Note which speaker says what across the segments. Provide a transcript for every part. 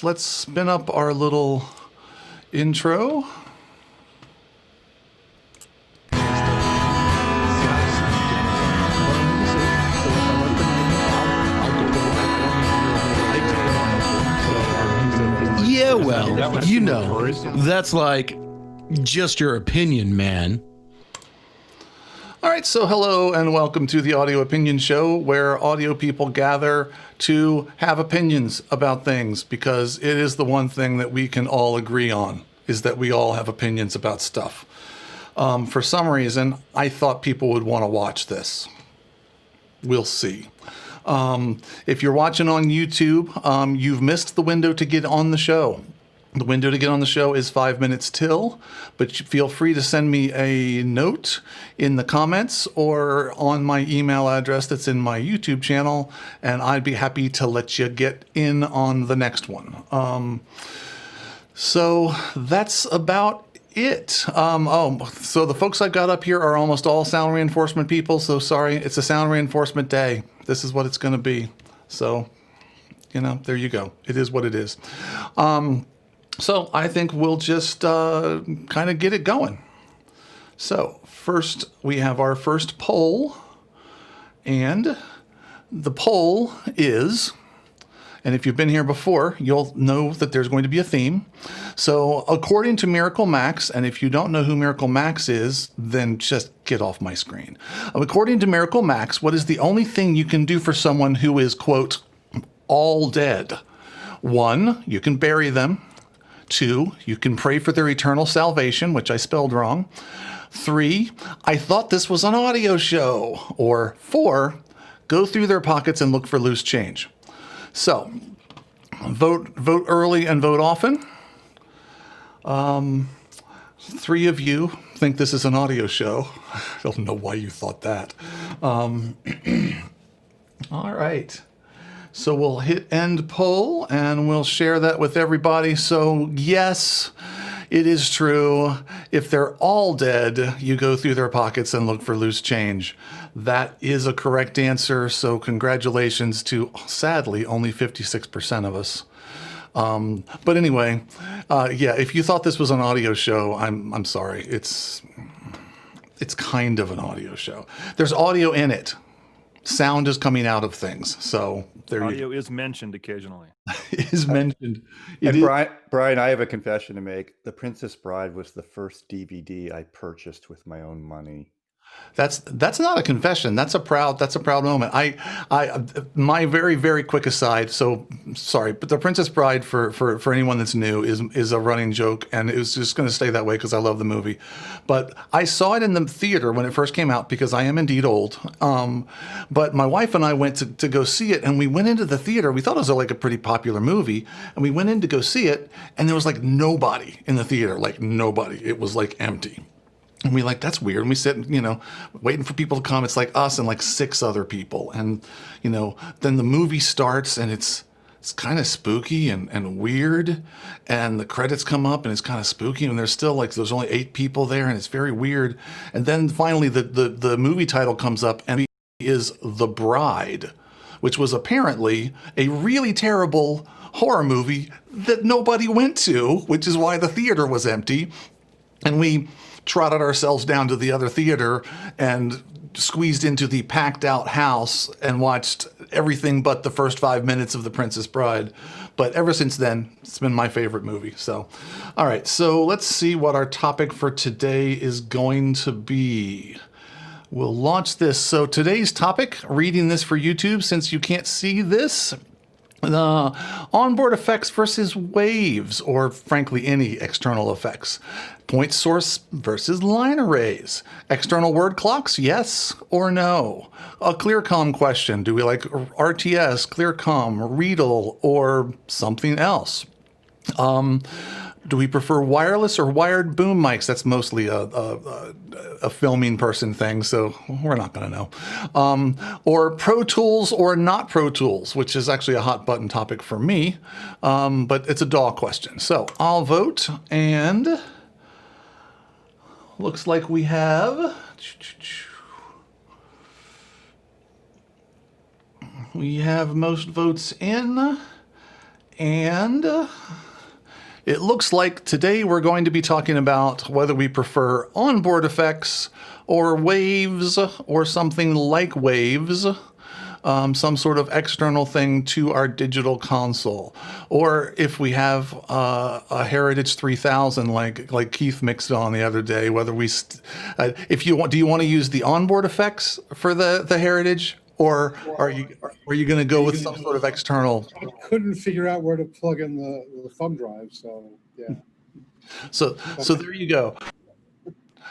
Speaker 1: Let's spin up our little intro.
Speaker 2: Yeah, well, you know, that's like just your opinion, man.
Speaker 1: All right, so hello and welcome to the Audio Opinion Show, where audio people gather to have opinions about things, because it is the one thing that we can all agree on, is that we all have opinions about stuff. For some reason, I thought people would want to watch this. We'll see. If you're watching on YouTube, you've missed the window to get on the show. The window to get on the show is 5 minutes till, but feel free to send me a note in the comments or on my email address that's in my YouTube channel, and I'd be happy to let you get in on the next one. So that's about it. So the folks I've got up here are almost all sound reinforcement people, so sorry, it's a sound reinforcement day. This is what it's going to be. So, you know, there you go. It is what it is. So I think we'll just kind of get it going. So first, we have our first poll. And the poll is, and if you've been here before, you'll know that there's going to be a theme. So according to Miracle Max, and if you don't know who Miracle Max is, then just get off my screen. According to Miracle Max, what is the only thing you can do for someone who is, quote, all dead? 1, you can bury them. 2, you can pray for their eternal salvation, which I spelled wrong. 3, I thought this was an audio show. Or 4, go through their pockets and look for loose change. So, vote early and vote often. 3 of you think this is an audio show. I don't know why you thought that. All right. So we'll hit end poll and we'll share that with everybody. So yes, it is true. If they're all dead, you go through their pockets and look for loose change. That is a correct answer. So congratulations to, sadly, only 56% of us. But anyway, yeah, if you thought this was an audio show, I'm sorry. It's kind of an audio show. There's audio in it. Sound is coming out of things, so there
Speaker 3: audio is mentioned occasionally.
Speaker 1: Is mentioned.
Speaker 4: Brian, I have a confession to make. The Princess Bride was the first DVD I purchased with my own money.
Speaker 1: That's not a confession. That's a proud moment. My very, very quick aside. So sorry, but The Princess Bride for anyone that's new is a running joke, and it was just going to stay that way because I love the movie. But I saw it in the theater when it first came out because I am indeed old. But my wife and I went to go see it, and we went into the theater. We thought it was like a pretty popular movie, and we went in to go see it, and there was like nobody in the theater, like nobody. It was like empty. And we like, that's weird. And we sit, you know, waiting for people to come. It's like us and like 6 other people. And, you know, then the movie starts and it's kind of spooky and weird. And the credits come up and it's kind of spooky. And there's still like, there's only 8 people there and it's very weird. And then finally the movie title comes up and it is The Bride, which was apparently a really terrible horror movie that nobody went to, which is why the theater was empty. And we trotted ourselves down to the other theater and squeezed into the packed out house and watched everything but the first 5 minutes of The Princess Bride. But ever since then, it's been my favorite movie. So, all right, so let's see what our topic for today is going to be. We'll launch this. So today's topic, reading this for YouTube since you can't see this, OnBoard FX versus waves, or frankly any external effects. Point source versus line arrays. External word clocks, yes or no? A ClearComm question. Do we like RTS, ClearComm, Riedel, or something else? Do we prefer wireless or wired boom mics? That's mostly a filming person thing, so we're not going to know. Or Pro Tools or not Pro Tools, which is actually a hot button topic for me, but it's a DAW question. So I'll vote, and looks like we have most votes in. And it looks like today we're going to be talking about whether we prefer onboard effects or waves or something like waves, some sort of external thing to our digital console, or if we have a Heritage 3000 like Keith mixed on the other day, whether we if you want, do you want to use the onboard effects for the Heritage, or are you going to go with some sort of external?
Speaker 5: I couldn't figure out where to plug in the thumb drive, so yeah.
Speaker 1: So there you go.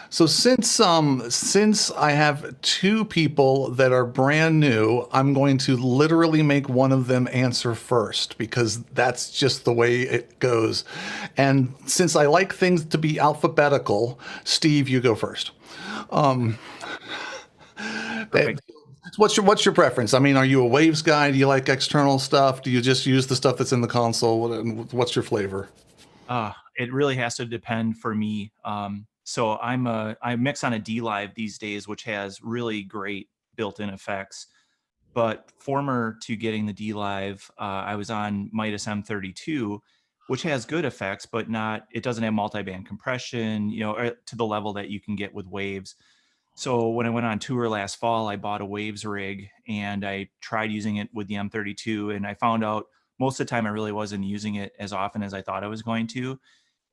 Speaker 1: So since I have two people that are brand new, I'm going to literally make one of them answer first because that's just the way it goes. And since I like things to be alphabetical, Steve, you go first. What's your preference? I mean, are you a waves guy? Do you like external stuff? Do you just use the stuff that's in the console? What's your flavor?
Speaker 6: It really has to depend for me. So I mix on a D-Live these days, which has really great built-in effects. But former to getting the D-Live, I was on Midas M32, which has good effects, but it doesn't have multi-band compression, to the level that you can get with waves. So when I went on tour last fall, I bought a waves rig and I tried using it with the M32, and I found out most of the time I really wasn't using it as often as I thought I was going to.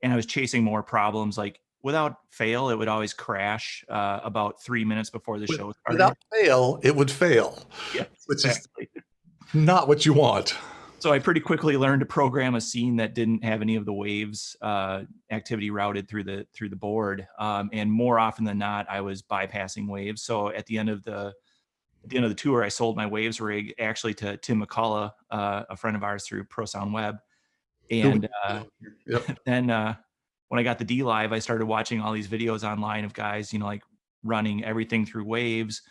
Speaker 6: And I was chasing more problems. Like without fail, it would always crash about 3 minutes before the show started.
Speaker 1: Without fail, it would fail.
Speaker 6: Yes,
Speaker 1: which
Speaker 6: exactly.
Speaker 1: is not what you want.
Speaker 6: So I pretty quickly learned to program a scene that didn't have any of the waves activity routed through the board. And more often than not, I was bypassing waves. So at the end of the tour, I sold my waves rig actually to Tim McCullough, a friend of ours through ProSound Web. And then when I got the D-Live, I started watching all these videos online of guys, like running everything through waves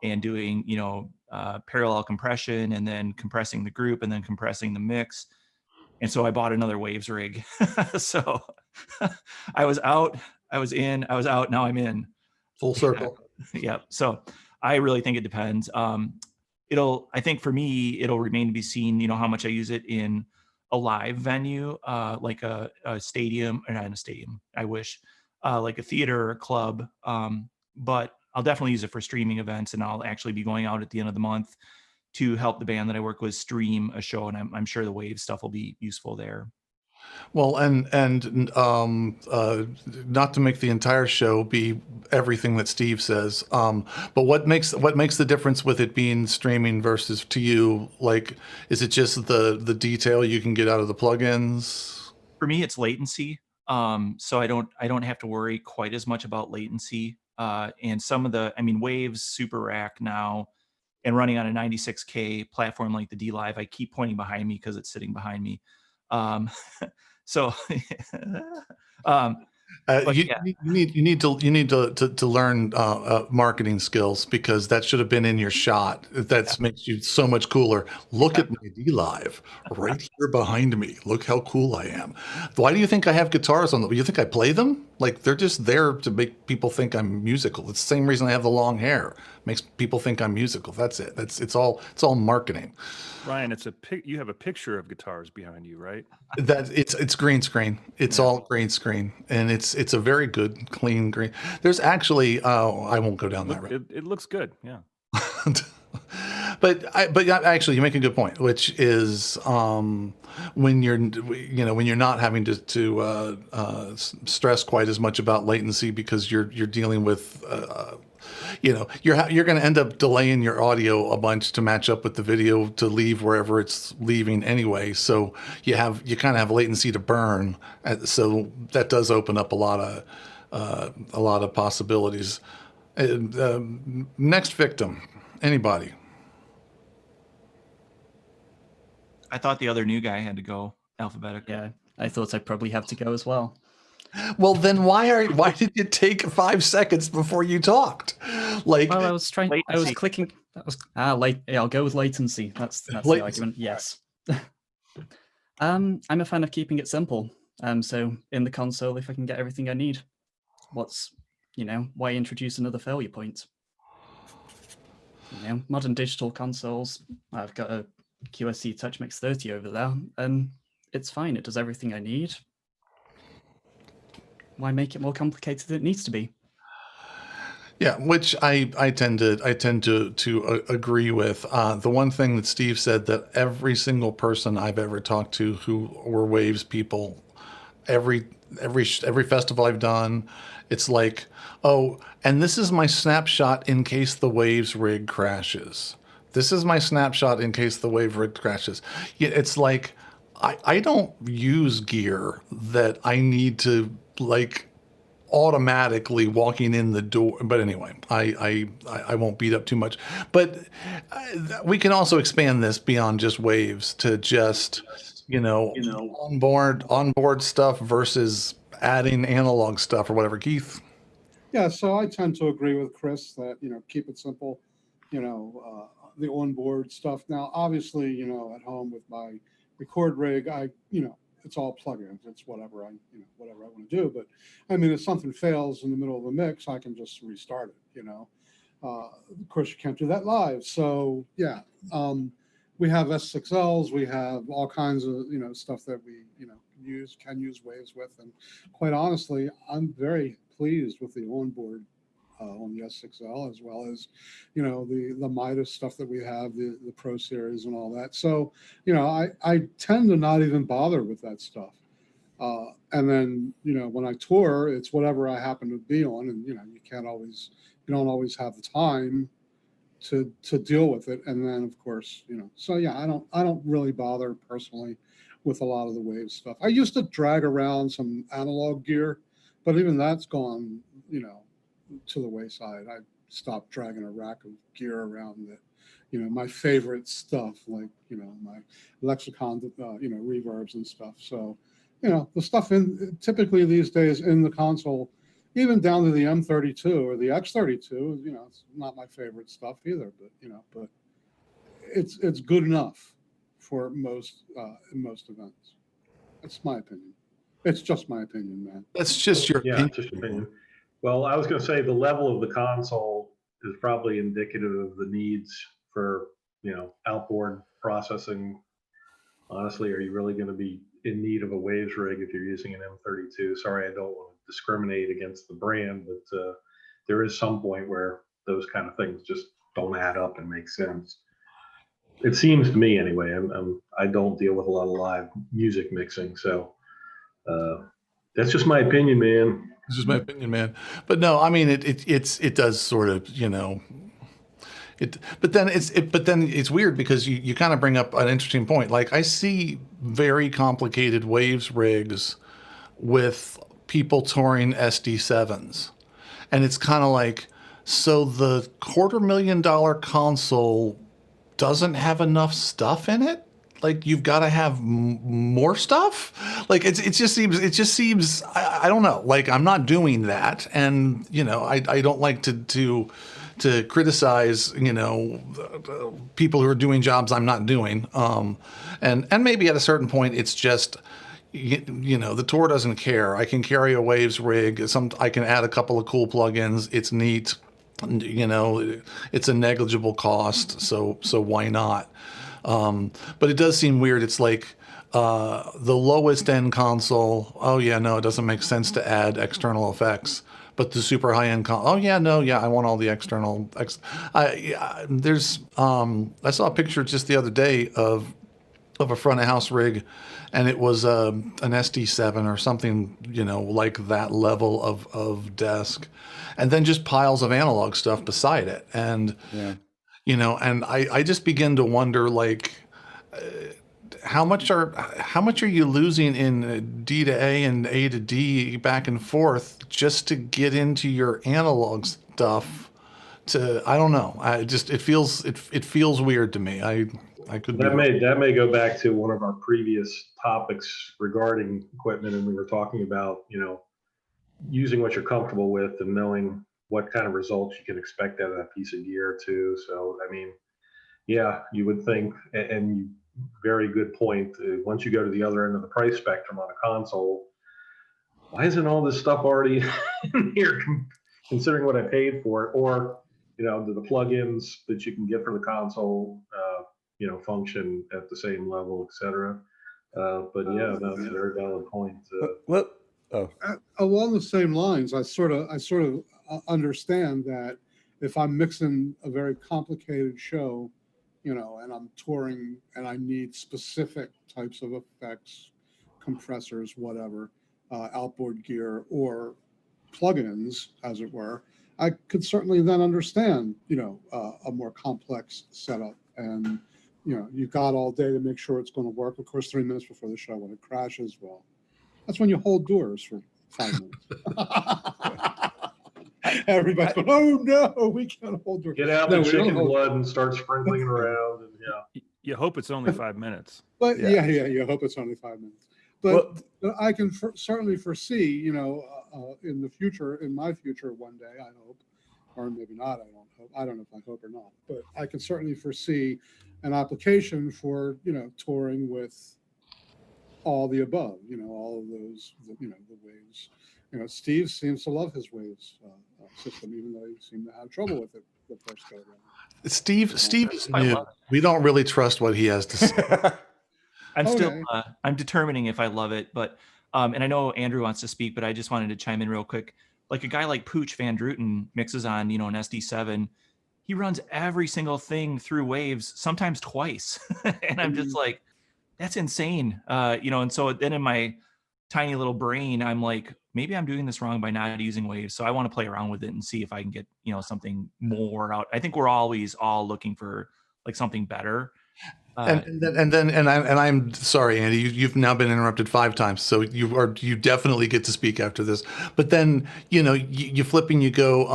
Speaker 6: and doing, parallel compression and then compressing the group and then compressing the mix. And so I bought another waves rig. So I was out, I was in, I was out, now I'm in.
Speaker 1: Full circle.
Speaker 6: Yeah. So I really think it depends. I think for me, it'll remain to be seen, how much I use it in a live venue, like a stadium, or not in a stadium, I wish, like a theater or a club. But I'll definitely use it for streaming events, and I'll actually be going out at the end of the month to help the band that I work with stream a show, and I'm sure the wave stuff will be useful there.
Speaker 1: Well, and not to make the entire show be everything that Steve says, but what makes the difference with it being streaming versus to you? Like, is it just the detail you can get out of the plugins?
Speaker 6: For me, it's latency. So I don't have to worry quite as much about latency. And some of waves, Super Rack now, and running on a 96K platform like the D-Live, I keep pointing behind me because it's sitting behind me. So
Speaker 1: you need to learn marketing skills, because that should have been in your shot. That makes you so much cooler. Look at my D-Live right here behind me. Look how cool I am. Why do you think I have guitars on them? You think I play them? Like, they're just there to make people think I'm musical. It's the same reason I have the long hair. Makes people think I'm musical. That's it. It's all marketing.
Speaker 3: Ryan, you have a picture of guitars behind you, right?
Speaker 1: It's green screen. It's all green screen, and it's a very good, clean green. There's actually I won't go down that road.
Speaker 3: It looks good, yeah.
Speaker 1: But actually, you make a good point, which is when you're not having to stress quite as much about latency, because you're dealing with you're going to end up delaying your audio a bunch to match up with the video to leave wherever it's leaving anyway. So you kind of have latency to burn. So that does open up a lot of possibilities. Next victim, anybody?
Speaker 6: I thought the other new guy had to go alphabetically.
Speaker 7: Yeah, I thought I'd probably have to go as well.
Speaker 1: Well, then why did it take 5 seconds before you talked? Like,
Speaker 7: well, I was clicking. That was late. Yeah, I'll go with latency. That's the argument. Yes. I'm a fan of keeping it simple. So in the console, if I can get everything I need, why introduce another failure point? Modern digital consoles. I've got a QSC TouchMix 30 over there, and it's fine. It does everything I need. Why make it more complicated than it needs to be?
Speaker 1: Yeah, which I tend to agree with. The one thing that Steve said, that every single person I've ever talked to who were Waves people, every festival I've done, it's like, oh, and this is my snapshot in case the Waves rig crashes. This is my snapshot in case the Wave rig crashes. Yeah, it's like I don't use gear that I need to like automatically walking in the door. But anyway, I won't beat up too much. But we can also expand this beyond just Waves to just, onboard stuff versus adding analog stuff or whatever. Keith?
Speaker 5: Yeah, so I tend to agree with Chris that, keep it simple, the onboard stuff. Now, obviously, at home with my record rig, it's all plugins. It's whatever I want to do. But I mean, if something fails in the middle of a mix, I can just restart it, of course you can't do that live. So yeah, we have S6Ls, we have all kinds of, stuff that we, can use Waves with. And quite honestly, I'm very pleased with the onboard on the S6L, as well as, the Midas stuff that we have, the Pro Series and all that. So, I tend to not even bother with that stuff. And then, when I tour, it's whatever I happen to be on, and, you don't always have the time to deal with it. And then, of course, so yeah, I don't really bother personally with a lot of the Wave stuff. I used to drag around some analog gear, but even that's gone, to the wayside. I stopped dragging a rack of gear around that, my favorite stuff, like, my lexicon, reverbs and stuff. So, the stuff typically these days in the console, even down to the M32 or the X32, it's not my favorite stuff either, but it's good enough for most events. That's my opinion. It's just my opinion, man.
Speaker 1: That's just your
Speaker 8: Yeah,
Speaker 1: opinion.
Speaker 8: just your opinion. Well, I was going to say the level of the console is probably indicative of the needs for, outboard processing. Honestly, are you really going to be in need of a Waves rig if you're using an M32? Sorry, I don't want to discriminate against the brand, but there is some point where those kind of things just don't add up and make sense. It seems to me anyway. I don't deal with a lot of live music mixing, so that's just my opinion, man.
Speaker 1: This is my opinion, man. But no, I mean, it does sort of, but then it's weird because you kind of bring up an interesting point. Like, I see very complicated Waves rigs with people touring SD7s, and it's kind of like, so the $250,000 console doesn't have enough stuff in it. Like, you've got to have more stuff. Like, it just seems I don't know. Like, I'm not doing that, and I don't like to criticize people who are doing jobs I'm not doing. And maybe at a certain point it's just the tour doesn't care. I can carry a Waves rig. I can add a couple of cool plugins. It's neat. It's a negligible cost. So why not? But it does seem weird. It's like the lowest end console. Oh yeah, no, it doesn't make sense to add external effects. But the super high end oh yeah, no, yeah, I want all the external. I saw a picture just the other day of a front of house rig, and it was an SD7 or something, like that level of desk, and then just piles of analog stuff beside it, and
Speaker 4: Yeah.
Speaker 1: and I just begin to wonder, like, how much are you losing in D to A and A to D back and forth just to get into your analog stuff? I don't know. It feels weird to me. I could
Speaker 8: That may go back to one of our previous topics regarding equipment, and we were talking about using what you're comfortable with and knowing what kind of results you can expect out of that piece of gear too. So I mean, yeah, you would think, and very good point. Once you go to the other end of the price spectrum on a console, why isn't all this stuff already in here, considering what I paid for it? Or do the plugins that you can get for the console, function at the same level, et cetera? But yeah, that's a very valid point.
Speaker 4: Well, oh,
Speaker 5: Along the same lines, I sort of understand that if I'm mixing a very complicated show, and I'm touring and I need specific types of effects, compressors, whatever, outboard gear or plugins, as it were, I could certainly then understand, a more complex setup. And, you've got all day to make sure it's going to work. Of course, 3 minutes before the show, when it crashes, well, that's when you hold doors for 5 minutes. Everybody's going, oh no, we can't hold doors.
Speaker 8: Get out the chicken blood and start sprinkling it around. And
Speaker 3: You hope it's only 5 minutes.
Speaker 5: But yeah, you hope it's only 5 minutes. But I can certainly foresee, in the future, in my future one day, I hope, or maybe not, I don't hope. I don't know if I hope or not, but I can certainly foresee an application for, touring with all the above, all of those, the waves. Steve seems to love his waves system, even though he seemed to have trouble with it the first go around.
Speaker 1: Steve is new. We don't really trust what he has to say.
Speaker 6: I'm determining if I love it, but and I know Andrew wants to speak, but I just wanted to chime in real quick. Like a guy like Pooch Van Druten mixes on, an SD7. He runs every single thing through waves, sometimes twice. And I'm just like, that's insane. And so then in my tiny little brain, I'm like, maybe I'm doing this wrong by not using waves. So I want to play around with it and see if I can get, something more out. I think we're always all looking for like something better.
Speaker 1: I'm sorry, Andy, you've now been interrupted 5 times, so you definitely get to speak after this. But then you flip and you go,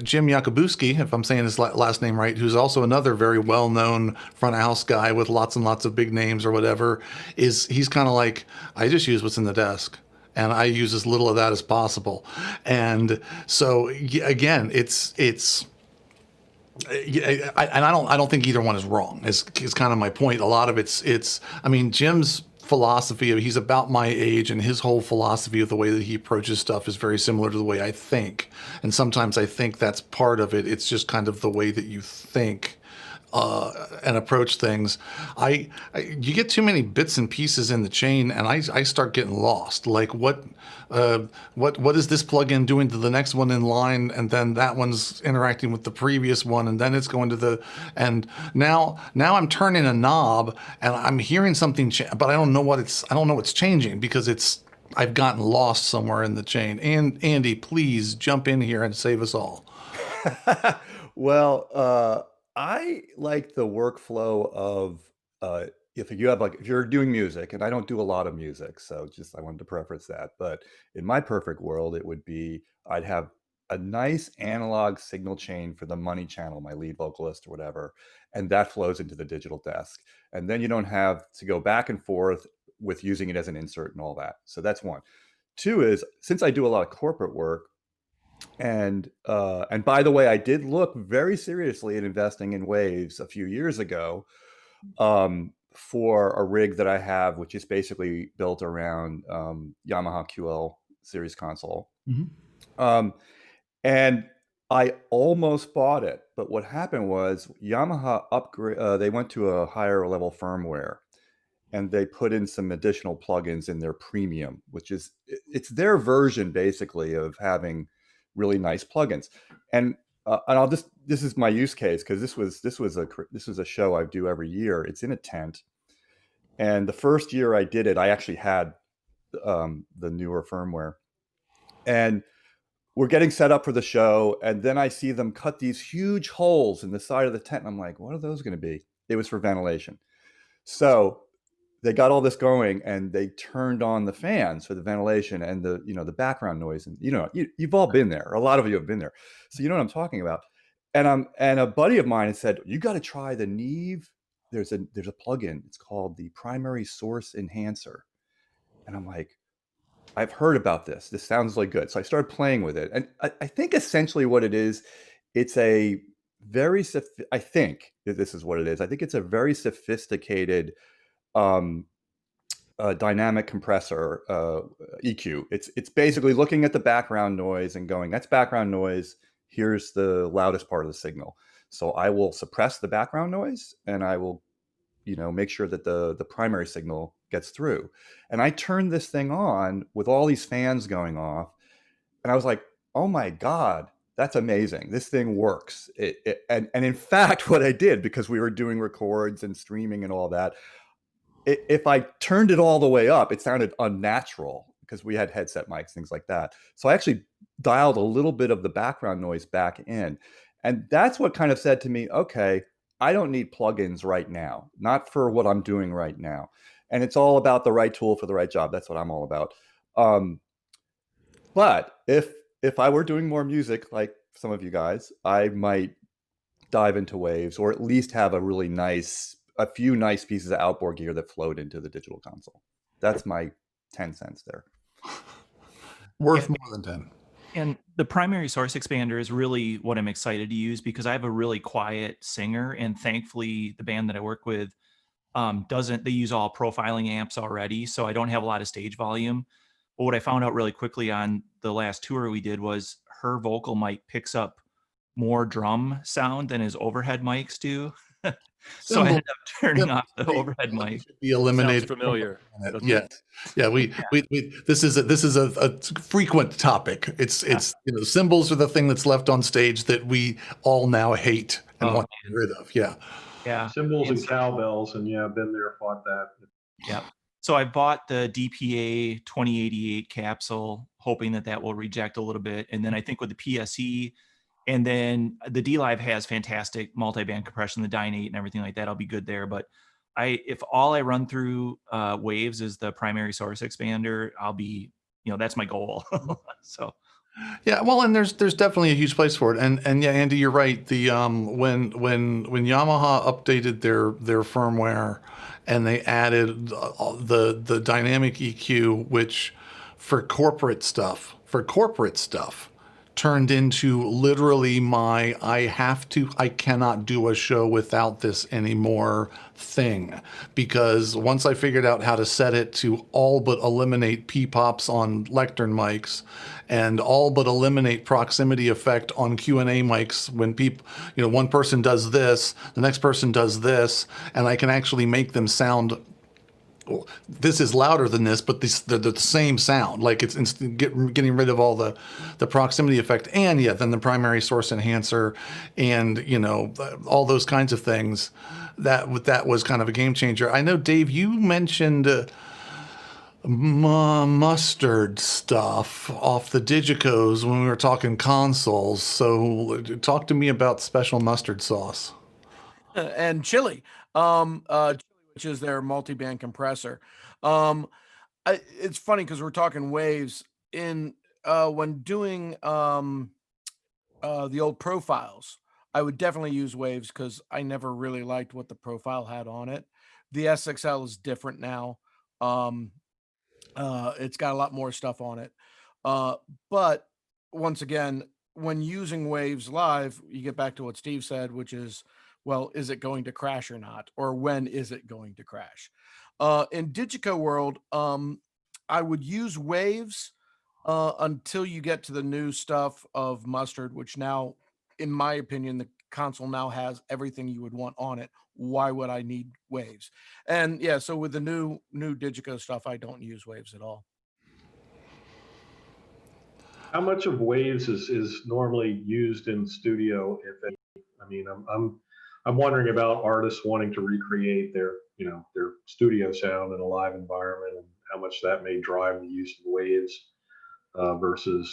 Speaker 1: Jim Jakubuski, if I'm saying his last name right, who's also another very well-known front of house guy with lots and lots of big names or whatever, he's kind of like, I just use what's in the desk. And I use as little of that as possible. And so again, it's. I don't think either one is wrong. Is kind of my point. A lot of it's. I mean, Jim's philosophy. He's about my age, and his whole philosophy of the way that he approaches stuff is very similar to the way I think. And sometimes I think that's part of it. It's just kind of the way that you think and approach things. You get too many bits and pieces in the chain, and I start getting lost. Like what is this plugin doing to the next one in line, and then that one's interacting with the previous one, and then it's going to and now I'm turning a knob, and I'm hearing something, but I don't know what's changing because I've gotten lost somewhere in the chain. And Andy, please jump in here and save us all.
Speaker 4: Well, I like the workflow of if you're doing music, and I don't do a lot of music, so I wanted to preface that. But in my perfect world, it would be I'd have a nice analog signal chain for the money channel, my lead vocalist or whatever, and that flows into the digital desk. And then you don't have to go back and forth with using it as an insert and all that. So that's one. 2 is, since I do a lot of corporate work, and by the way, I did look very seriously at investing in waves a few years ago for a rig that I have, which is basically built around Yamaha QL series console. Mm-hmm. And I almost bought it, but what happened was Yamaha upgrade. They went to a higher level firmware, and they put in some additional plugins in their premium, which is their version basically of having really nice plugins. And this is my use case, because this was a show I do every year. It's in a tent, and the first year I did it, I actually had the newer firmware, and we're getting set up for the show, and then I see them cut these huge holes in the side of the tent, and I'm like, what are those going to be? It was for ventilation. So they got all this going, and they turned on the fans for the ventilation and the background noise. And you've all been there. A lot of you have been there, so you know what I'm talking about. And a buddy of mine had said, you got to try the Neve. There's a plugin. It's called the Primary Source Enhancer. And I'm like, I've heard about this. This sounds like good. So I started playing with it, and I think essentially what it is, it's a very I think this is what it is. I think it's a very sophisticated dynamic compressor EQ. It's basically looking at the background noise and going, that's background noise. Here's the loudest part of the signal. So I will suppress the background noise, and I will make sure that the primary signal gets through. And I turned this thing on with all these fans going off, and I was like, oh my God, that's amazing. This thing works. And in fact, what I did, because we were doing records and streaming and all that, if I turned it all the way up, it sounded unnatural because we had headset mics, things like that. So I actually dialed a little bit of the background noise back in. And that's what kind of said to me, okay, I don't need plugins right now, not for what I'm doing right now. And it's all about the right tool for the right job. That's what I'm all about. But if I were doing more music like some of you guys, I might dive into waves, or at least have a few nice pieces of outboard gear that float into the digital console. That's my 10 cents there.
Speaker 1: Worth more than 10.
Speaker 6: And the primary source expander is really what I'm excited to use, because I have a really quiet singer, and thankfully the band that I work with they use all profiling amps already, so I don't have a lot of stage volume. But what I found out really quickly on the last tour we did was her vocal mic picks up more drum sound than his overhead mics do. So I ended up turning off the overhead mic.
Speaker 1: Be eliminated.
Speaker 3: Sounds familiar.
Speaker 1: Yes. Yeah. We this is a frequent topic. It's cymbals are the thing that's left on stage that we all now hate and want to get rid of. Yeah.
Speaker 6: Yeah.
Speaker 8: Cymbals and cowbells, and I've been there, fought that.
Speaker 6: Yeah. So I bought the DPA 2088 capsule, hoping that will reject a little bit. And then I think with the PSE, and then the D-Live has fantastic multi-band compression, the Dyne 8 and everything like that, I'll be good there. But if all I run through Waves is the primary source expander, I'll be, that's my goal. So.
Speaker 1: Yeah, well, and there's definitely a huge place for it, and yeah, Andy, you're right. The when Yamaha updated their firmware, and they added the dynamic EQ, which for corporate stuff turned into literally I cannot do a show without this anymore thing, because once I figured out how to set it to all but eliminate P-pops on lectern mics and all but eliminate proximity effect on Q&A mics, when people, one person does this, the next person does this, and I can actually make them sound, this is louder than this, but they're the same sound. Like it's getting rid of all the proximity effect, and then the primary source enhancer, and all those kinds of things. That was kind of a game changer. I know, Dave, you mentioned mustard stuff off the Digicos when we were talking consoles. So talk to me about special mustard sauce
Speaker 9: and chili. Which is their multi-band compressor. It's funny because we're talking waves in when doing the old profiles. I would definitely use waves because I never really liked what the profile had on it. The SXL is different now. It's got a lot more stuff on it. But once again, when using waves live, you get back to what Steve said, which is, well, is it going to crash or not? Or when is it going to crash? In Digico world, I would use waves until you get to the new stuff of Mustard, which now, in my opinion, the console now has everything you would want on it. Why would I need waves? And yeah, so with the new Digico stuff, I don't use waves at all.
Speaker 8: How much of waves is normally used in studio, if any? I mean, I'm wondering about artists wanting to recreate their studio sound in a live environment, and how much that may drive the use of waves versus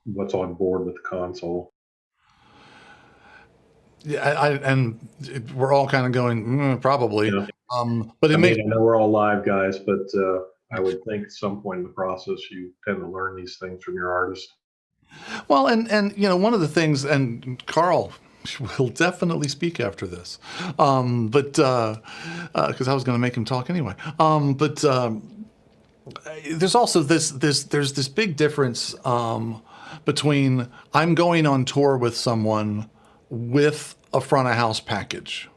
Speaker 8: what's on board with the console.
Speaker 1: Yeah, we're all kind of going probably.
Speaker 8: Yeah.
Speaker 1: But I
Speaker 8: know we're all live guys, but I would think at some point in the process you tend to learn these things from your artist.
Speaker 1: Well, and one of the things, and Karl will definitely speak after this, but because I was going to make him talk anyway. But there's also there's this big difference between I'm going on tour with someone with a front of house package,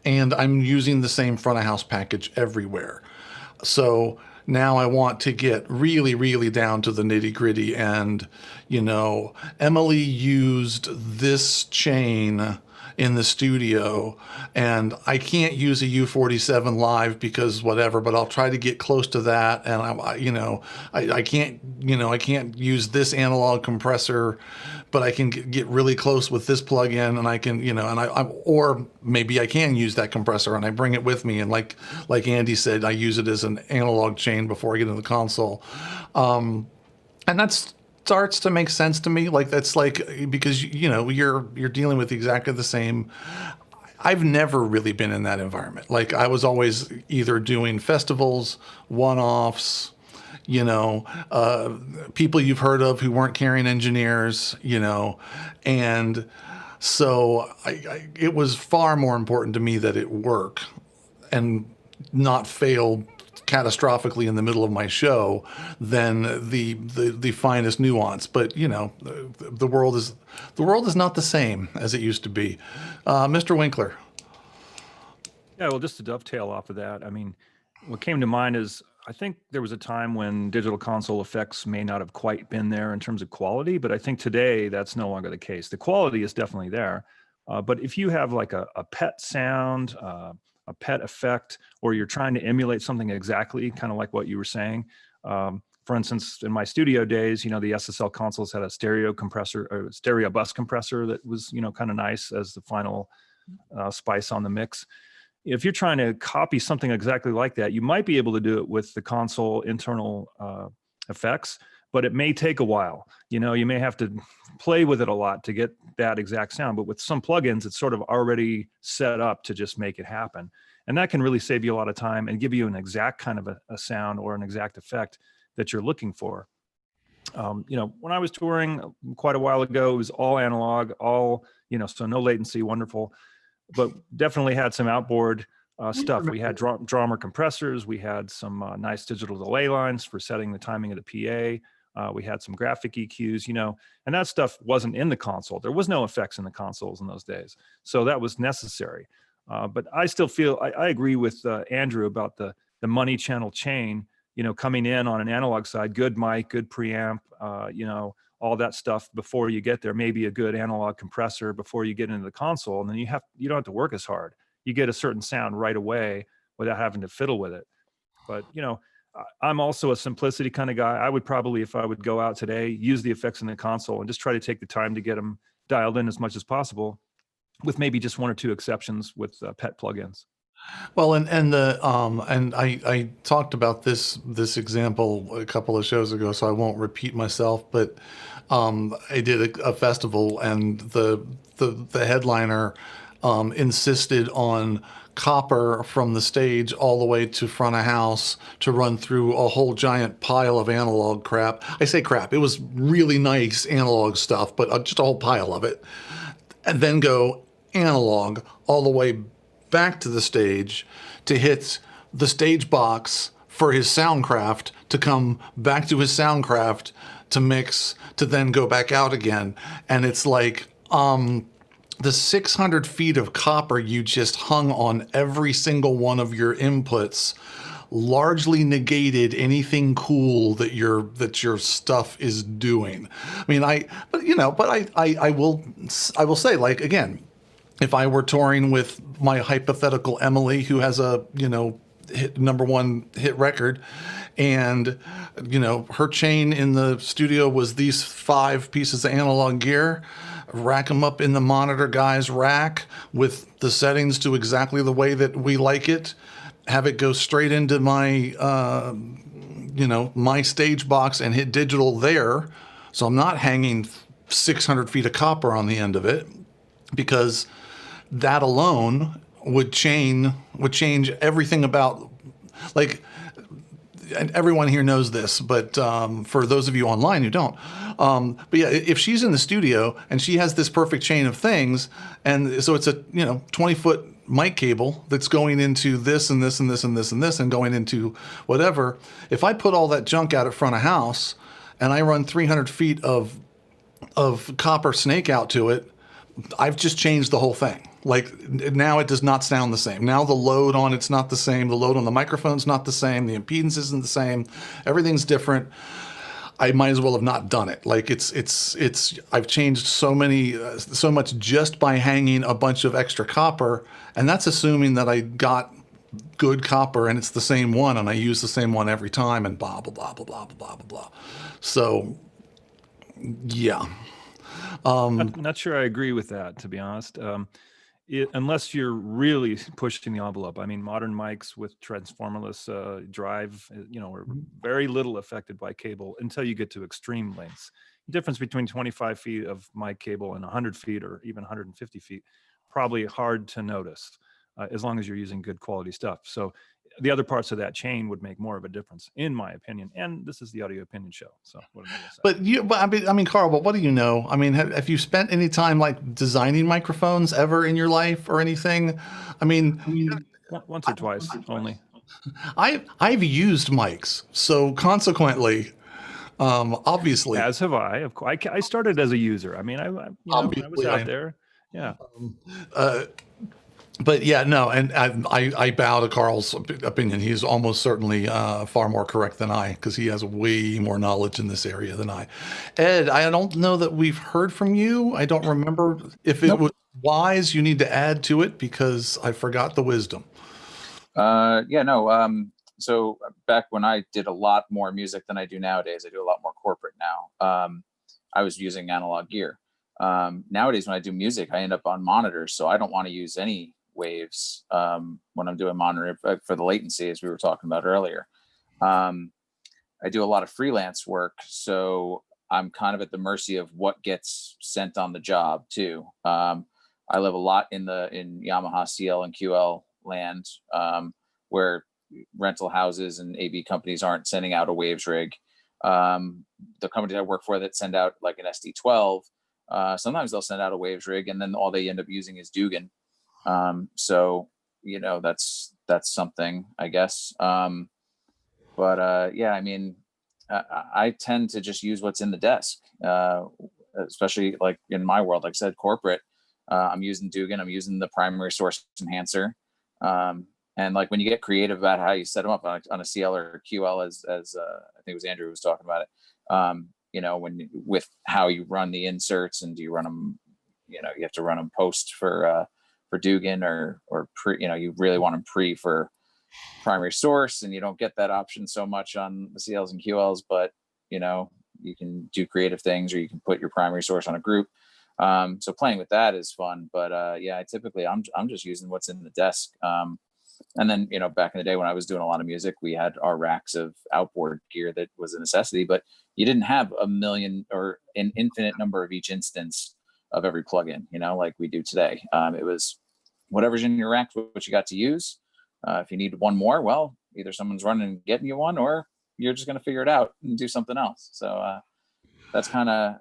Speaker 1: and I'm using the same front of house package everywhere. So now I want to get really, really down to the nitty gritty. And, Emily used this chain in the studio, and I can't use a U47 live because whatever, but I'll try to get close to that. And I can't use this analog compressor, but I can get really close with this plug-in, and I can, or maybe I can use that compressor and I bring it with me. And like Andy said, I use it as an analog chain before I get into the console. And that starts to make sense to me. Like, that's like, because, you're dealing with exactly the same. I've never really been in that environment. Like, I was always either doing festivals, one-offs, people you've heard of who weren't carrying engineers, and so it was far more important to me that it work and not fail catastrophically in the middle of my show than the finest nuance. But the world is not the same as it used to be. Mr. Winkler.
Speaker 3: Yeah, well, just to dovetail off of that, I mean, what came to mind is, I think there was a time when digital console effects may not have quite been there in terms of quality, but I think today that's no longer the case. The quality is definitely there, but if you have like a pet sound, a pet effect, or you're trying to emulate something exactly kind of like what you were saying. For instance, in my studio days, the SSL consoles had a stereo compressor or stereo bus compressor that was, kind of nice as the final spice on the mix. If you're trying to copy something exactly like that, you might be able to do it with the console internal effects, but it may take a while. You may have to play with it a lot to get that exact sound, but with some plugins, it's sort of already set up to just make it happen. And that can really save you a lot of time and give you an exact kind of a sound or an exact effect that you're looking for. When I was touring quite a while ago, it was all analog, so no latency, wonderful, but definitely had some outboard stuff. We had drummer compressors. We had some nice digital delay lines for setting the timing of the PA. We had some graphic EQs, and that stuff wasn't in the console. There was no effects in the consoles in those days. So that was necessary. But I still feel, I agree with Andrew about the money channel chain, coming in on an analog side, good mic, good preamp, all that stuff before you get there, maybe a good analog compressor before you get into the console. And then you don't have to work as hard. You get a certain sound right away without having to fiddle with it. But, I'm also a simplicity kind of guy. I would probably, if I would go out today, use the effects in the console and just try to take the time to get them dialed in as much as possible, with maybe just one or two exceptions with pet plugins.
Speaker 1: Well, and I talked about this example a couple of shows ago, so I won't repeat myself. But I did a festival, and the headliner insisted on copper from the stage all the way to front of house to run through a whole giant pile of analog crap. I say crap. It was really nice analog stuff, but just a whole pile of it, and then go analog all the way back to the stage to hit the stage box for his Soundcraft to come back to his Soundcraft to mix, to then go back out again. And it's like, the 600 feet of copper you just hung on every single one of your inputs largely negated anything cool that your stuff is doing. I mean, I will say, like, again, if I were touring with my hypothetical Emily, who has a, #1 hit record, and, her chain in the studio was these 5 pieces of analog gear, rack them up in the monitor guy's rack with the settings to exactly the way that we like it, have it go straight into my, my stage box and hit digital there. So I'm not hanging 600 feet of copper on the end of it, because that alone would change everything about, like, and everyone here knows this, but for those of you online who don't, but yeah, if she's in the studio and she has this perfect chain of things, and so it's a 20-foot mic cable that's going into this and this and this and this and this and going into whatever. If I put all that junk out at front of house and I run 300 feet of copper snake out to it, I've just changed the whole thing. Like, now it does not sound the same. Now the load on it's not the same. The load on the microphone's not the same. The impedance isn't the same. Everything's different. I might as well have not done it. Like it's I've changed so much just by hanging a bunch of extra copper, and that's assuming that I got good copper and it's the same one and I use the same one every time and blah blah blah blah blah blah blah blah. So yeah.
Speaker 3: Not sure I agree with that, to be honest. Unless you're really pushing the envelope. I mean, modern mics with transformerless drive, are very little affected by cable until you get to extreme lengths. The difference between 25 feet of mic cable and 100 feet or even 150 feet, probably hard to notice as long as you're using good quality stuff. So the other parts of that chain would make more of a difference, in my opinion. And this is the Audio Opinion Show. So what am I gonna say?
Speaker 1: But I mean, Karl, but what do you know? I mean, have you spent any time like designing microphones ever in your life or anything? I mean,
Speaker 3: once or twice only.
Speaker 1: I've used mics, so consequently, obviously,
Speaker 3: as have I. Of course, I started as a user. I mean, I was out there. Yeah.
Speaker 1: But yeah, no, and I bow to Karl's opinion. He's almost certainly far more correct than I, because he has way more knowledge in this area than I. Ed, I don't know that we've heard from you. I don't remember if it was wise. You need to add to it because I forgot the wisdom.
Speaker 10: So back when I did a lot more music than I do nowadays, I do a lot more corporate now. I was using analog gear. Nowadays, when I do music, I end up on monitors, so I don't want to use any waves when I'm doing monitor for the latency, as we were talking about earlier. I do a lot of freelance work, so I'm kind of at the mercy of what gets sent on the job too. I live a lot in Yamaha CL and QL land, where rental houses and AV companies aren't sending out a waves rig. The companies I work for that send out like an SD12, sometimes they'll send out a waves rig and then all they end up using is Dugan. So that's something, I guess. I mean, I tend to just use what's in the desk, especially like in my world, like I said, corporate. I'm using Dugan, I'm using the primary source enhancer. And like when you get creative about how you set them up on a CL or QL, as I think it was Andrew who was talking about it, with how you run the inserts, and do you run them, you have to run them post for Dugan or pre, you really want them pre for primary source, and you don't get that option so much on the CLs and QLs, but you can do creative things, or you can put your primary source on a group. So playing with that is fun, but I typically I'm just using what's in the desk. And then, back in the day when I was doing a lot of music, we had our racks of outboard gear that was a necessity, but you didn't have a million or an infinite number of each instance of every plugin, like we do today. It was whatever's in your rack, what you got to use. If you need one more, well, either someone's running and getting you one, or you're just going to figure it out and do something else. So that's kind of,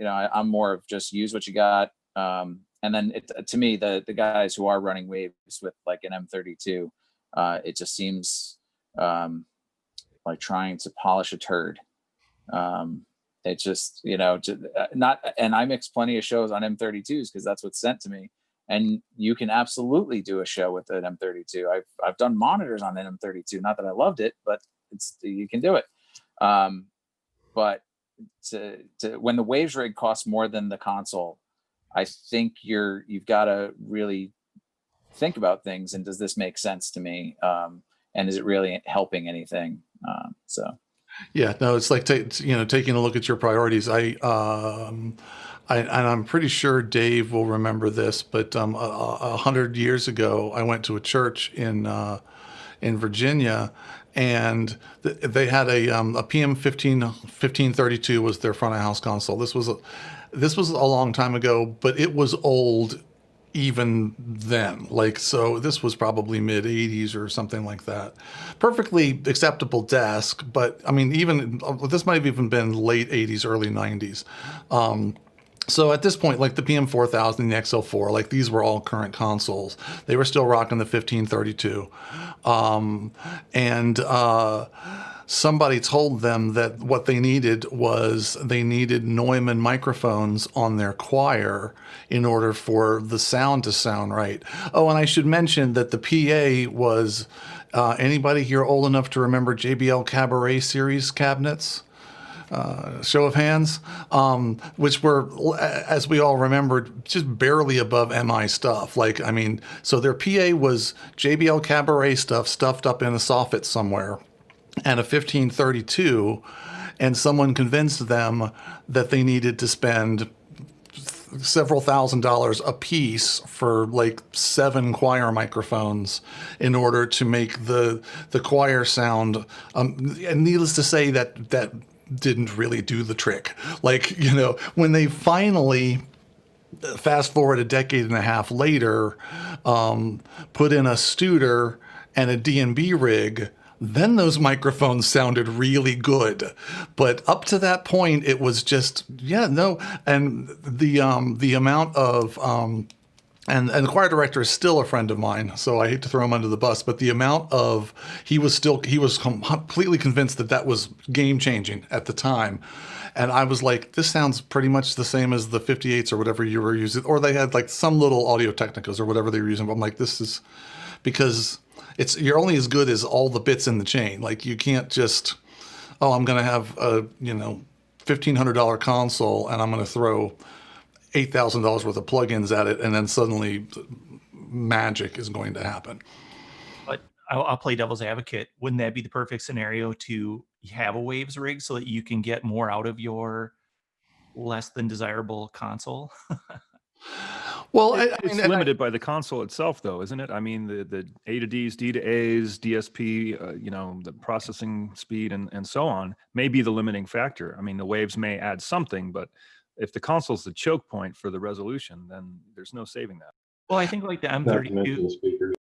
Speaker 10: I'm more of just use what you got. And then to me, the guys who are running waves with like an M32, it just seems like trying to polish a turd. It just, not, and I mix plenty of shows on M32s because that's what's sent to me. And you can absolutely do a show with an M32. I've done monitors on an M32. Not that I loved it, but you can do it. But when the waves rig costs more than the console, I think you've got to really think about things. And does this make sense to me? And is it really helping anything?
Speaker 1: Yeah, no, it's like taking a look at your priorities. And I'm pretty sure Dave will remember this, but 100 years ago, I went to a church in Virginia, and they had a PM 1532 was their front of house console. This was a long time ago, but it was old even then. So this was probably mid 80s or something like that. Perfectly acceptable desk, but I mean, even this might have even been late 80s, early 90s. So at this point, like the PM4000 and the XL4, these were all current consoles. They were still rocking the 1532. Somebody told them that what they needed Neumann microphones on their choir in order for the sound to sound right. Oh, and I should mention that the PA was, anybody here old enough to remember JBL Cabaret series cabinets? show of hands, which were, as we all remembered, just barely above MI stuff. Like, I mean, so their PA was JBL Cabaret stuff stuffed up in a soffit somewhere, and a 1532, and someone convinced them that they needed to spend several $1,000s a piece for like 7 choir microphones in order to make the choir sound. And needless to say, that didn't really do the trick. Like, you know, when they finally, fast forward a decade and a half later, put in a Studer and a D&B rig, then those microphones sounded really good. But up to that point, it was just, yeah, no. And the amount of, and the choir director is still a friend of mine, so I hate to throw him under the bus, but the amount of, he was completely convinced that was game changing at the time. And I was like, this sounds pretty much the same as the 58s or whatever you were using. Or they had like some little Audio Technicas or whatever they were using. But I'm like, this is, because you're only as good as all the bits in the chain. Like, you can't just, oh, I'm going to have a, you know, $1,500 console and I'm going to throw $8,000 worth of plugins at it, and then suddenly magic is going to happen.
Speaker 6: But I'll play devil's advocate. Wouldn't that be the perfect scenario to have a Waves rig so that you can get more out of your less than desirable console?
Speaker 1: Well,
Speaker 3: it's limited by the console itself, though, isn't it? I mean, the A to Ds, D to As, DSP, you know, the processing speed and so on may be the limiting factor. I mean, the Waves may add something, but if the console's the choke point for the resolution, then there's no saving that.
Speaker 6: Well, I think like the
Speaker 8: Not to mention the
Speaker 6: M32,
Speaker 8: speakers.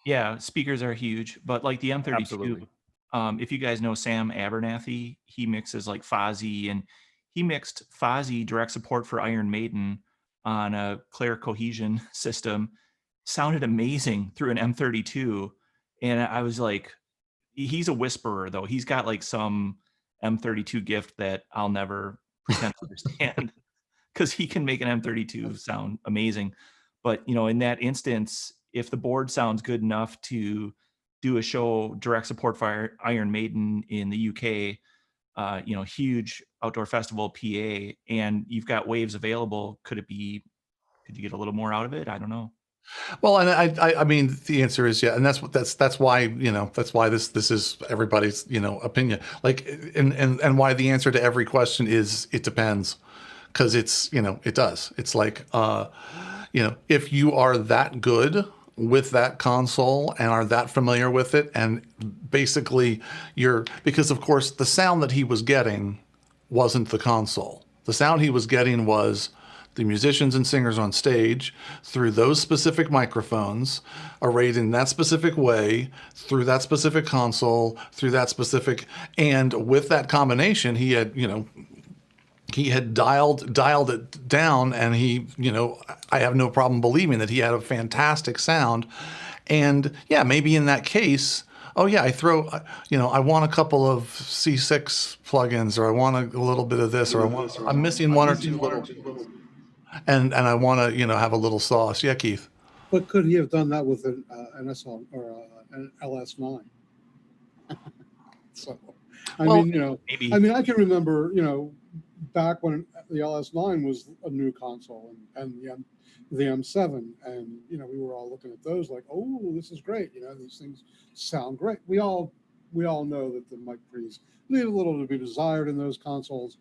Speaker 6: yeah, speakers are huge, but like the M32,
Speaker 3: Absolutely.
Speaker 6: If you guys know Sam Abernathy, he mixes like Fozzy, and he mixed Fozzy direct support for Iron Maiden on a Claire Cohesion system. Sounded amazing through an M32. And I was like, he's a whisperer though. He's got like some M32 gift that I'll never pretend to understand, because he can make an M32 sound amazing. But, you know, in that instance, if the board sounds good enough to do a show direct support for Iron Maiden in the UK, you know, huge outdoor festival PA, and you've got Waves available, could you get a little more out of it? I don't know.
Speaker 1: Well, and I mean, the answer is yeah, and that's why, you know, that's why this is everybody's, you know, opinion. Like, and why the answer to every question is it depends, because it's, you know, it does. It's like, you know, if you are that good with that console and are that familiar with it, and basically because of course the sound that he was getting wasn't the console. The sound he was getting was the musicians and singers on stage through those specific microphones, arrayed in that specific way, through that specific console, through that specific, and with that combination, he had, you know, he had dialed it down, and he, you know, I have no problem believing that he had a fantastic sound. And yeah, maybe in that case, oh yeah, I want a couple of C6 plugins, or I want a little bit of this, or I'm missing one or two little, and I want to, you know, have a little sauce. Yeah, Keith.
Speaker 5: But could he have done that with an SL or an LS9? So, I mean, you know,
Speaker 6: maybe.
Speaker 5: I mean, I can remember, you know, back when the LS9 was a new console, and the M7, and you know, we were all looking at those like, oh, this is great. You know, these things sound great. We all know that the mic pre's leave a little to be desired in those consoles,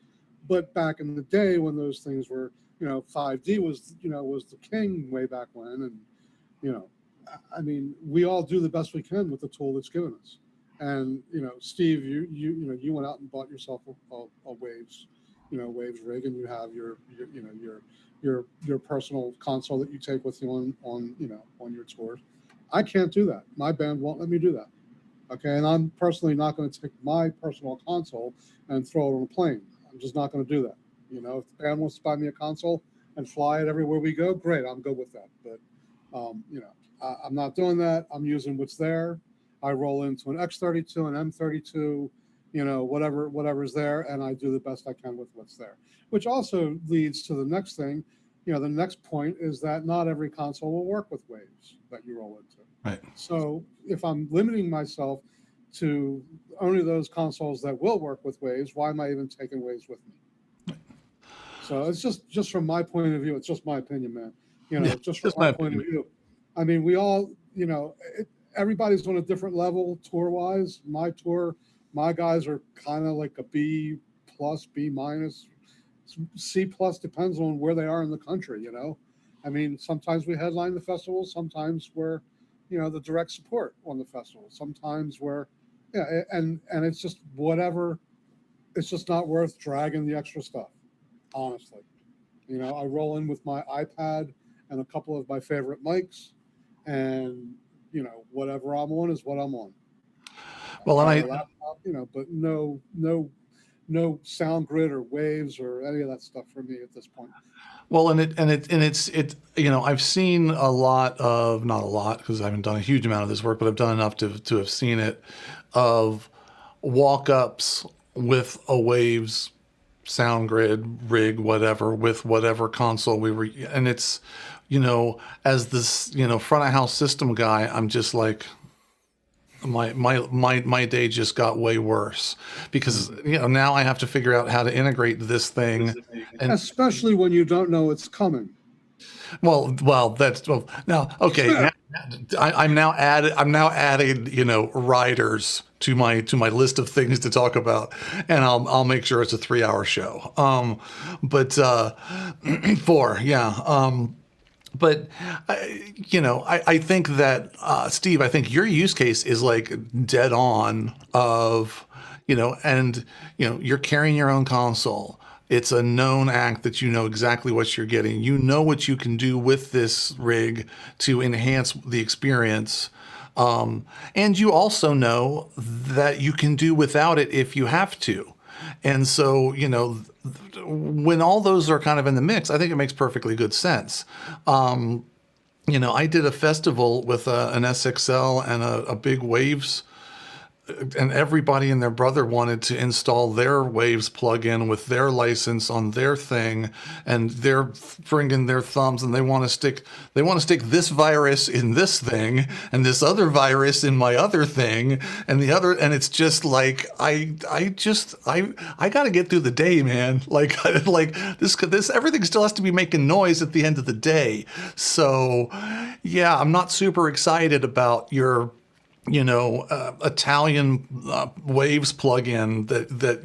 Speaker 5: but back in the day when those things were, you know, 5D was the king way back when, and you know, I mean, we all do the best we can with the tool that's given us. And you know, Steve, you went out and bought yourself a Waves, Waves rig, and you have your personal console that you take with you on your tours. I can't do that. My band won't let me do that. Okay, and I'm personally not going to take my personal console and throw it on a plane. I'm just not going to do that. You know, if the band wants to buy me a console and fly it everywhere we go, great, I'm good with that. But I'm not doing that. I'm using what's there. I roll into an X32, an M32, whatever's there, and I do the best I can with what's there. Which also leads to the next thing. The next point is that not every console will work with Waves that you roll into.
Speaker 1: Right.
Speaker 5: So if I'm limiting myself to only those consoles that will work with waves, why am I even taking waves with me? So it's just from my point of view, it's just my opinion, man. Just from my point of view. I mean, we all, everybody's on a different level tour wise. My tour, my guys are kind of like a B+, B-, C+, depends on where they are in the country, I mean, sometimes we headline the festival, sometimes we're, the direct support on the festival. Sometimes we're, and it's just whatever. It's just not worth dragging the extra stuff, honestly. I roll in with my iPad and a couple of my favorite mics, and whatever I'm on is what I'm on.
Speaker 1: Well, and
Speaker 5: laptop, but no sound grid or waves or any of that stuff for me at this point.
Speaker 1: Well, it's I've seen a lot of, not a lot because I haven't done a huge amount of this work, but I've done enough to have seen it, of walk-ups with a Waves sound grid rig, whatever, with whatever console we were, and it's, as this, front of house system guy, I'm just like, my day just got way worse because now I have to figure out how to integrate this thing, and
Speaker 5: especially when you don't know it's coming.
Speaker 1: Well, now okay. I'm now adding riders to my list of things to talk about, and I'll make sure it's a 3-hour show. But 4, yeah. But I think that Steve, I think your use case is like dead on. You're carrying your own console. It's a known act that you know exactly what you're getting. You know what you can do with this rig to enhance the experience. And you also know that you can do without it if you have to. And so, when all those are kind of in the mix, I think it makes perfectly good sense. I did a festival with an SXL and a big Waves, and everybody and their brother wanted to install their Waves plugin with their license on their thing, and they're bringing their thumbs, and they want to stick this virus in this thing and this other virus in my other thing and the other, and it's just like I got to get through the day, man. Like this everything still has to be making noise at the end of the day. So yeah, I'm not super excited about your Italian Waves plugin that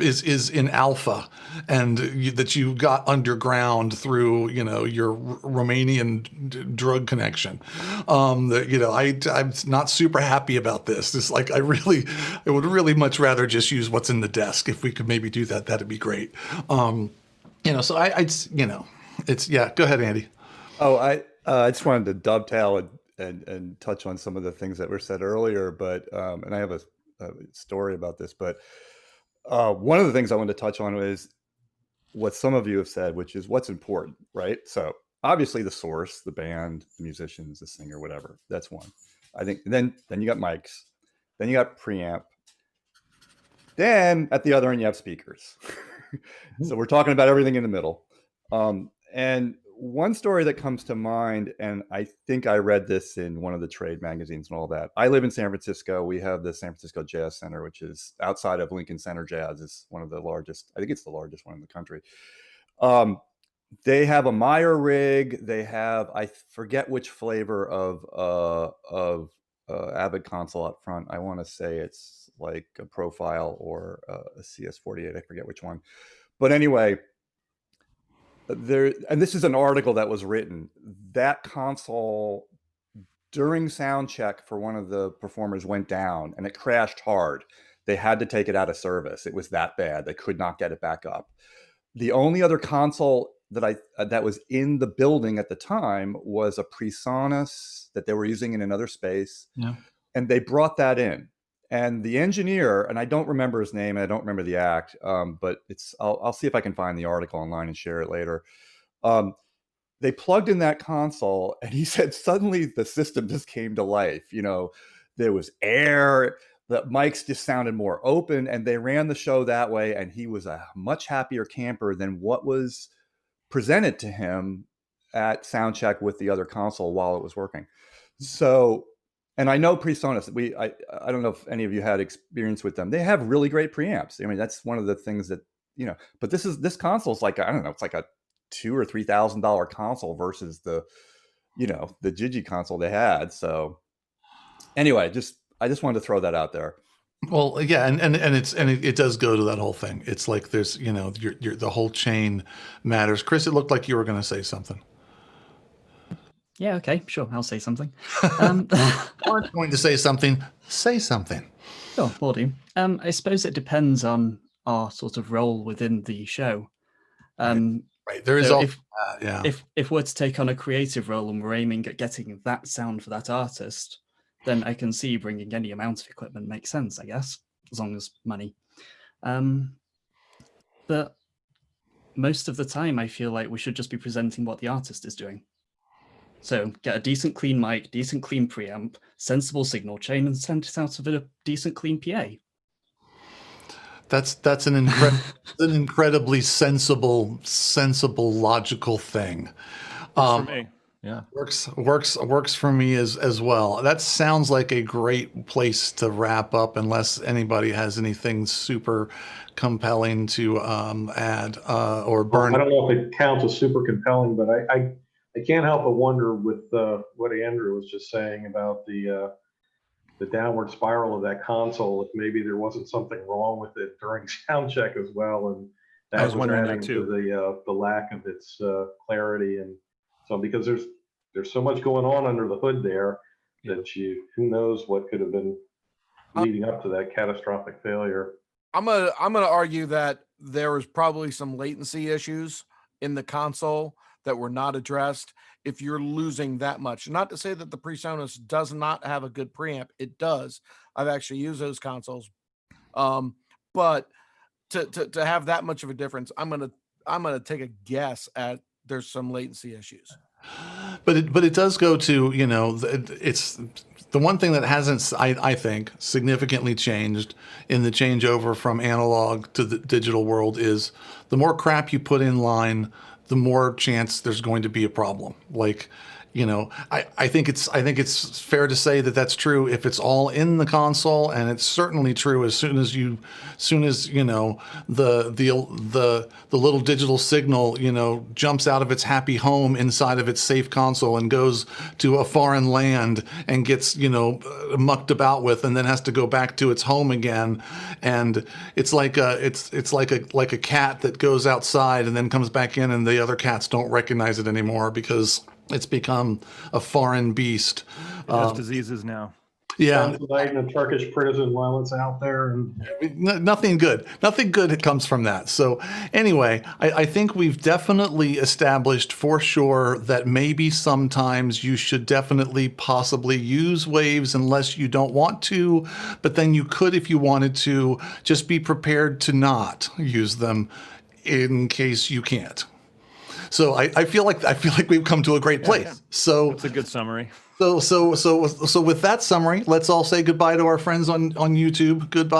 Speaker 1: is in alpha and that you got underground through your Romanian drug connection. I'm not super happy about this. It's like I would really much rather just use what's in the desk. If we could maybe do that, that'd be great. So it's yeah. Go ahead, Andy.
Speaker 4: Oh, I just wanted to dovetail and touch on some of the things that were said earlier, but and I have a story about this, but one of the things I wanted to touch on is what some of you have said, which is what's important, right? So obviously the source, the band, the musicians, the singer, whatever, that's one. I think then you got mics, then you got preamp, then at the other end you have speakers. So we're talking about everything in the middle. And one story that comes to mind, and I think I read this in one of the trade magazines and all that. I live in San Francisco. We have the San Francisco Jazz Center, which is outside of Lincoln Center Jazz. It's one of the largest. I think it's the largest one in the country. They have a Meyer rig. They have, I forget which flavor of Avid console up front. I want to say it's like a Profile or a CS48. I forget which one. But anyway, and this is an article that was written, that console during sound check for one of the performers went down and it crashed hard. They had to take it out of service. It was that bad. They could not get it back up. The only other console that was in the building at the time was a PreSonus that they were using in another space.
Speaker 1: Yeah. And
Speaker 4: they brought that in. And the engineer, and I don't remember his name, and I don't remember the act, but I'll see if I can find the article online and share it later. They plugged in that console, and he said suddenly the system just came to life. There was air, the mics just sounded more open, and they ran the show that way. And he was a much happier camper than what was presented to him at soundcheck with the other console while it was working. So. And I know PreSonus. I don't know if any of you had experience with them. They have really great preamps. I mean, that's one of the things that, you know. But this console is like, I don't know, it's like a $2,000 or $3,000 console versus the, you know, the Gigi console they had. So anyway, I just wanted to throw that out there.
Speaker 1: Well, yeah, and it does go to that whole thing. It's like there's, you know, the whole chain matters. Chris, it looked like you were going to say something.
Speaker 7: Yeah, okay, sure, I'll say something.
Speaker 1: Aren't going to say something. Say something.
Speaker 7: Sure, will do. I suppose it depends on our sort of role within the show.
Speaker 1: Right. There is
Speaker 7: so
Speaker 1: also yeah.
Speaker 7: If we're to take on a creative role and we're aiming at getting that sound for that artist, then I can see bringing any amount of equipment makes sense, I guess, as long as money. But most of the time, I feel like we should just be presenting what the artist is doing. So get a decent clean mic, decent clean preamp, sensible signal chain, and send it out of a decent clean PA.
Speaker 1: That's an incredibly sensible, logical thing.
Speaker 3: For me. Yeah.
Speaker 1: Works for me as well. That sounds like a great place to wrap up, unless anybody has anything super compelling to add or burn.
Speaker 8: I don't know if it counts as super compelling, but I can't help but wonder with what Andrew was just saying about the downward spiral of that console, if maybe there wasn't something wrong with it during sound check as well, and that was
Speaker 3: wondering
Speaker 8: adding
Speaker 3: that too.
Speaker 8: to the lack of its clarity. And so because there's so much going on under the hood there that who knows what could have been leading up to that catastrophic failure.
Speaker 9: I'm gonna argue that there was probably some latency issues in the console that were not addressed. If you're losing that much, not to say that the PreSonus does not have a good preamp, it does. I've actually used those consoles, but to have that much of a difference, I'm gonna take a guess at there's some latency issues.
Speaker 1: But it does go to, you know, it's the one thing that hasn't, I think, significantly changed in the changeover from analog to the digital world is the more crap you put in line, the more chance there's going to be a problem. Like, you know, I think it's fair to say that that's true if it's all in the console, and it's certainly true as soon as you know the little digital signal, you know, jumps out of its happy home inside of its safe console and goes to a foreign land and gets, you know, mucked about with, and then has to go back to its home again. And it's like a cat that goes outside and then comes back in, and the other cats don't recognize it anymore because it's become a foreign beast.
Speaker 3: It has diseases now.
Speaker 1: Yeah.
Speaker 8: In a Turkish prison while it's out there. And
Speaker 1: nothing good comes from that. So anyway, I think we've definitely established for sure that maybe sometimes you should definitely possibly use waves unless you don't want to, but then you could if you wanted to. Just be prepared to not use them in case you can't. So I feel like we've come to a great place.
Speaker 3: Yeah.
Speaker 1: So
Speaker 3: that's a good summary.
Speaker 1: So with that summary, let's all say goodbye to our friends on YouTube. Goodbye.